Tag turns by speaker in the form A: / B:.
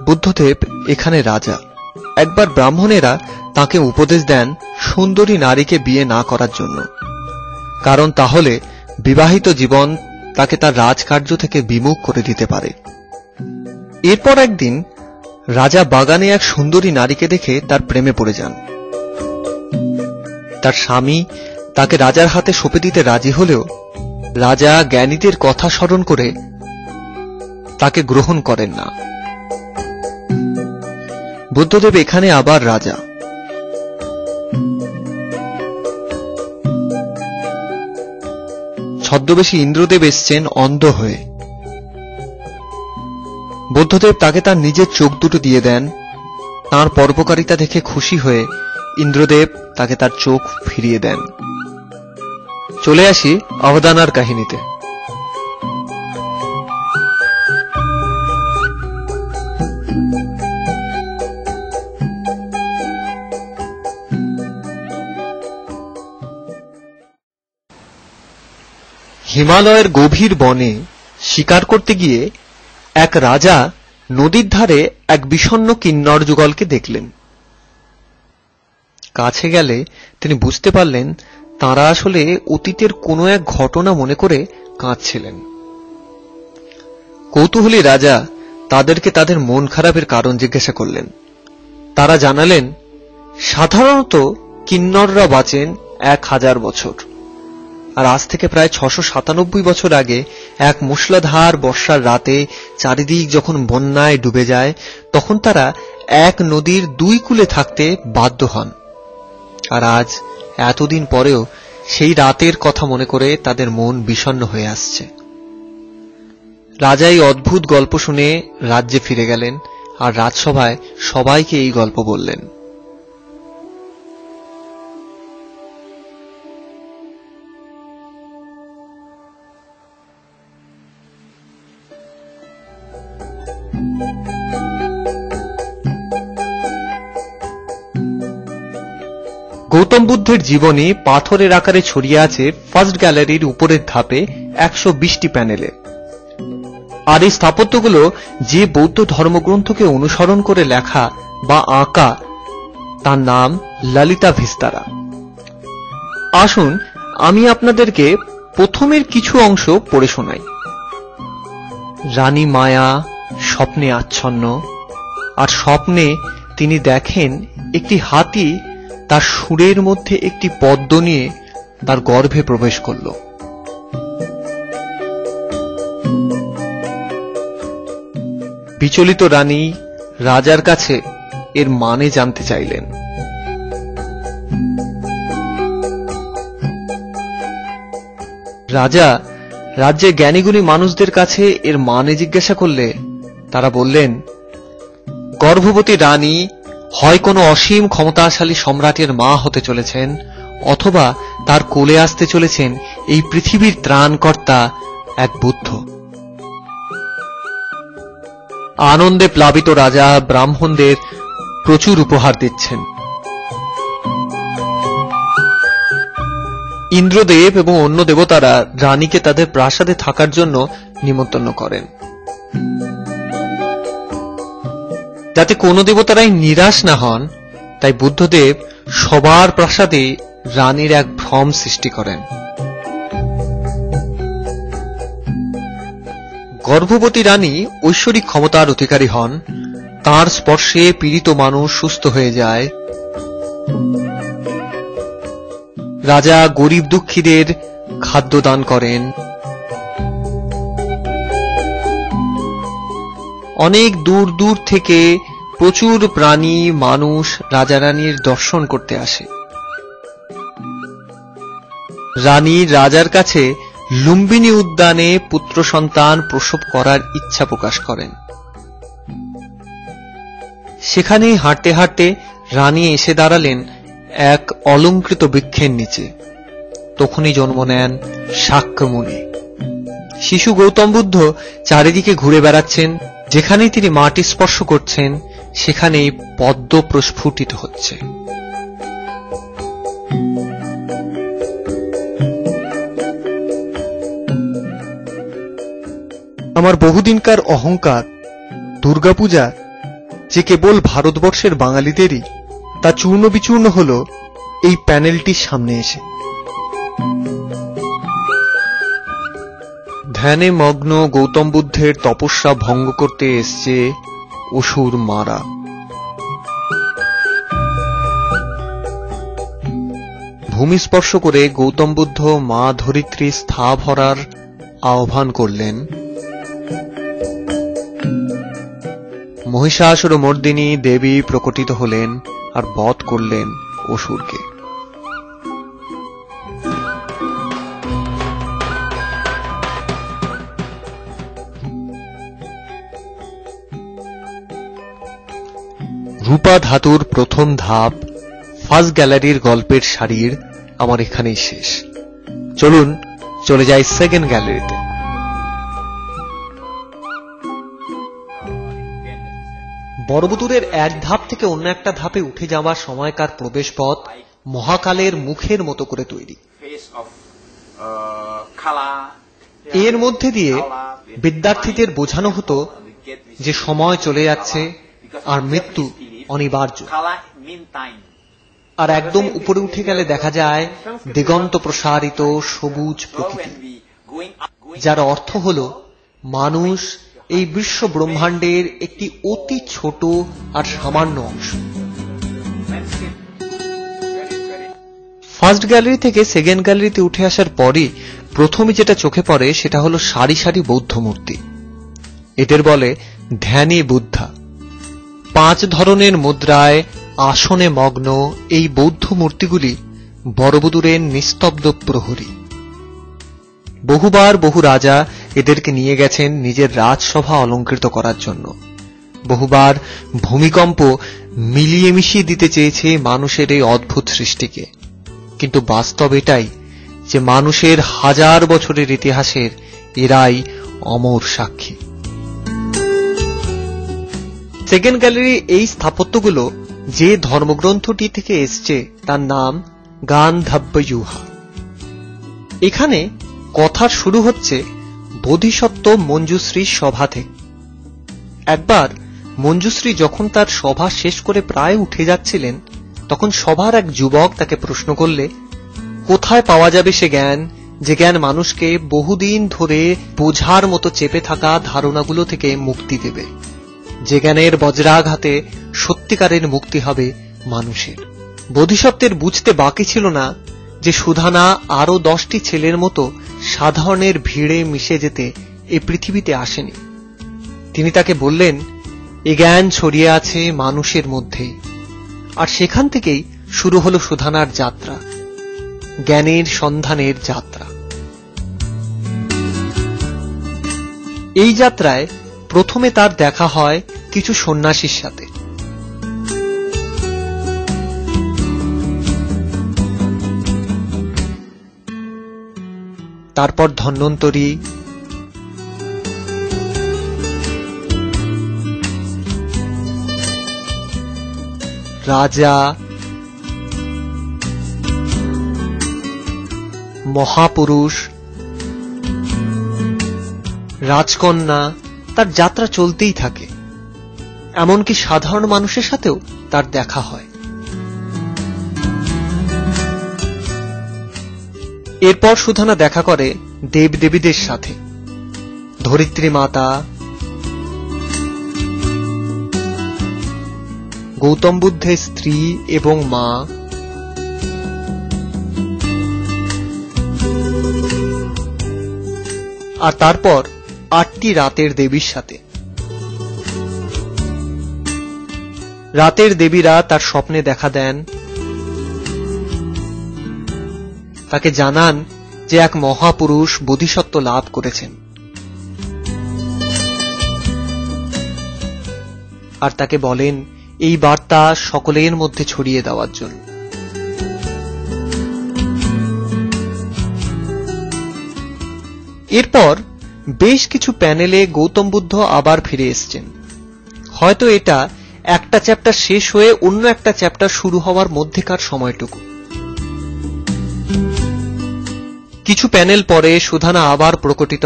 A: বুদ্ধদেব এখানে রাজা। একবার ব্রাহ্মণেরা তাকে উপদেশ দেন সুন্দরী নারীকে বিয়ে না করার জন্য, কারণ তাহলে বিবাহিত জীবন তাকে তার রাজকার্য থেকে বিমুখ করে দিতে পারে। এরপর একদিন রাজা বাগানে এক সুন্দরী নারীকে দেখে তার প্রেমে পড়ে যান। তার স্বামী তাকে রাজার হাতে সঁপে দিতে রাজি হলেও রাজা জ্ঞানীদের কথা স্মরণ করে তাকে গ্রহণ করেন না। বুদ্ধদেব এখানে আবার রাজা। ছদ্মবেশী ইন্দ্রদেব এসছেন অন্ধ হয়ে। বুদ্ধদেব তাকে তার নিজের চোখ দুটো দিয়ে দেন। তাঁর পরোপকারিতা দেখে খুশি হয়ে ইন্দ্রদেব তাকে তার চোখ ফিরিয়ে দেন। চলে আসি অবদানার কাহিনীতে। হিমালয়ের গভীর বনে শিকার করতে গিয়ে এক রাজা নদীর ধারে এক বিষণ্ণ কিন্নর যুগলকে দেখলেন। কাছে গেলে তিনি বুঝতে পারলেন তাঁরা আসলে অতীতের কোনো এক ঘটনা মনে করে কাঁদছিলেন। কৌতূহলী রাজা তাদেরকে তাদের মন খারাপের কারণ জিজ্ঞাসা করলেন। তারা জানালেন সাধারণত কিন্নররা বাঁচেন 1000 বছর, আর আজ থেকে প্রায় 697 বছর আগে এক মুষলধার বর্ষার রাতে চারিদিক যখন বন্যায় ডুবে যায়, তখন তারা এক নদীর 2 কূলে থাকতে বাধ্য হন। আর আজ এতদিন পরেও সেই রাতের কথা মনে করে তাদের মন বিষণ্ণ হয়ে আসছে। রাজা এই অদ্ভুত গল্প শুনে রাজ্যে ফিরে গেলেন আর রাজসভায় সবাইকে এই গল্প বললেন। গৌতম বুদ্ধের জীবনী পাথরের আকারে ছড়িয়ে আছে ফার্স্ট গ্যালারির উপরের ধাপে 120টি প্যানেলে। আর এই স্থাপত্যগুলো যে বৌদ্ধ ধর্মগ্রন্থকে অনুসরণ করে লেখা বা আঁকা, তার নাম ললিতা ভিস্তারা। আসুন আমি আপনাদেরকে প্রথমের কিছু অংশ পড়ে শোনাই। রানী মায়া স্বপ্নে আচ্ছন্ন, আর স্বপ্নে তিনি দেখেন একটি হাতি তার সুরের মধ্যে একটি পদ্ম নিয়ে তার গর্ভে প্রবেশ করল। বিচলিত রানী রাজার কাছে এর মানে জানতে চাইলেন। রাজা রাজ্যের জ্ঞানীগুণী মানুষদের কাছে এর মানে জিজ্ঞাসা করলে তারা বললেন, গর্ভবতী রানী হয় কোনো অসীম ক্ষমতাশালী সম্রাটের মা হতে চলেছেন, অথবা তার কোলে আসতে চলেছেন এই পৃথিবীর ত্রাণকর্তা এক বুদ্ধ। আনন্দে প্লাবিত রাজা ব্রাহ্মণদের প্রচুর উপহার দিচ্ছেন। ইন্দ্রদেব এবং অন্য দেবতারা রানীকে তাদের প্রাসাদে থাকার জন্য নিমন্ত্রণ করেন, যাতে কোনো দেবতারাই নিরাশ না হন। তাই বুদ্ধদেব সবার প্রাসাদে রানীর এক ভ্রম সৃষ্টি করেন। গর্ভবতী রানী ঐশ্বরিক ক্ষমতার অধিকারী হন। তার স্পর্শে পীড়িত মানুষ সুস্থ হয়ে যায়। রাজা গরিব দুঃখীদের খাদ্য দান করেন। অনেক দূর দূর থেকে প্রচুর প্রাণী মানুষ রাজা রানীর দর্শন করতে আসে। রানী রাজার কাছে লুম্বিনী উদ্যানে পুত্র সন্তান প্রসব করার ইচ্ছা প্রকাশ করেন। সেখানেই হাঁটতে হাঁটতে রানী এসে দাঁড়ালেন এক অলংকৃত বৃক্ষের নিচে। তখনই জন্ম নেন শাক্যমুনি। শিশু গৌতম বুদ্ধ চারিদিকে ঘুরে বেড়াচ্ছেন। যেখানেই তিনি মাটি স্পর্শ করছেন সেখানেই পদ্ম প্রস্ফুটিত হচ্ছে। আমার বহুদিনকার অহংকার দুর্গাপূজা যে কেবল ভারতবর্ষের বাঙালিদেরই, তা চূর্ণ বিচূর্ণ হল এই প্যানেলটির সামনে এসে। ধ্যানে মগ্ন গৌতম বুদ্ধের তপস্যা ভঙ্গ করতে এসছে অসুর মারা। ভূমি স্পর্শ করে গৌতম বুদ্ধ মা ধরিত্রী স্থাভরার আহ্বান করলেন। মহিষাসুর মর্দিনী দেবী প্রকটিত হলেন আর বধ করলেন অসুরকে। রূপা ধাতুর প্রথম ধাপ ফার্স্ট গ্যালারির গল্পের সারির আমার এখানেই শেষ। চলুন চলে যাই সেকেন্ড গ্যালারিতে। বড়বুদুরের এক ধাপ থেকে অন্য একটা ধাপে উঠে যাওয়ার সময়কার প্রবেশ পথ মহাকালের মুখের মতো করে তৈরি। এর মধ্যে দিয়ে বিদ্যার্থীদের বোঝানো হতো যে সময় চলে যাচ্ছে আর মৃত্যু অনিবার্য। আর একদম উপরে উঠে গেলে দেখা যায় দিগন্ত প্রসারিত সবুজ প্রকৃতি, যার অর্থ হল মানুষ এই বিশ্ব ব্রহ্মাণ্ডের একটি অতি ছোট আর সামান্য অংশ। ফার্স্ট গ্যালারি থেকে সেকেন্ড গ্যালারিতে উঠে আসার পরই প্রথমে যেটা চোখে পড়ে সেটা হলো সারি সারি বৌদ্ধ মূর্তি। এদের বলে ধ্যানী বুদ্ধা। 5 ধরনের মুদ্রায় আসনে মগ্ন এই বৌদ্ধ মূর্তিগুলি বড়বুদুরের নিস্তব্ধ প্রহরী। বহুবার বহু রাজা এদেরকে নিয়ে গেছেন নিজের রাজসভা অলঙ্কৃত করার জন্য। বহুবার ভূমিকম্প মিলিয়ে মিশিয়ে দিতে চেয়েছে মানুষের এই অদ্ভুত সৃষ্টিকে, কিন্তু বাস্তব এটাই যে মানুষের হাজার বছরের ইতিহাসের এরাই অমর সাক্ষী। সেকেন্ড গ্যালারি এই স্থাপত্যগুলো যে ধর্মগ্রন্থটি থেকে এসছে তার নাম গান্ধব্যয়ুহা। এখানে কথার শুরু হচ্ছে বোধিসত্ত্ব মঞ্জুশ্রীর সভা থেকে। একবার মঞ্জুশ্রী যখন তার সভা শেষ করে প্রায় উঠে যাচ্ছিলেন, তখন সভার এক যুবক তাকে প্রশ্ন করলে, কোথায় পাওয়া যাবে সে জ্ঞান যে জ্ঞান মানুষকে বহুদিন ধরে বোঝার মতো চেপে থাকা ধারণাগুলো থেকে মুক্তি দেবে, যে জ্ঞানের বজ্রাঘাতে সত্যিকারের মুক্তি হবে মানুষের। বোধিসত্ত্বের বুঝতে বাকি ছিল না যে সুধানা আরো 10টি ছেলের মতো সাধারণের ভিড়ে মিশে যেতে এই পৃথিবীতে আসেনি। তিনি তাকে বললেন, এ জ্ঞান ছড়িয়ে আছে মানুষের মধ্যেই। আর সেখান থেকেই শুরু হলো সুধানার যাত্রা, জ্ঞানের সন্ধানের যাত্রা। এই যাত্রায় প্রথমে তার দেখা হয় কিছু সন্ন্যাসীর সাথে। তারপর ধন্বন্তরী, রাজা, মহাপুরুষ, রাজকন্যা, তার যাত্রা চলতেই থাকে। এমনকি সাধারণ মানুষের সাথেও তার দেখা হয়। এরপর সুধানা দেখা করে দেবদেবীদের সাথে, ধরিত্রী মাতা, গৌতম বুদ্ধের স্ত্রী এবং মা, আর তারপর 8টি রাতের দেবীর সাথে। রাতের দেবীরা তার স্বপ্নে দেখা দেন, তাকে জানান যে এক মহাপুরুষ বোধিসত্ত্ব লাভ করেছেন, আর তাকে বলেন এই বার্তা সকলের মধ্যে ছড়িয়ে দেওয়ার জন্য। এরপর বেশ কিছু প্যানেলে গৌতম বুদ্ধ আবার ফিরে এসেছেন। হয়তো এটা একটা চ্যাপ্টার শেষ হয়ে অন্য একটা চ্যাপ্টার শুরু হওয়ার মধ্যেকার সময়টুকু। কিছু প্যানেল পরে সুধানা আবার প্রকটিত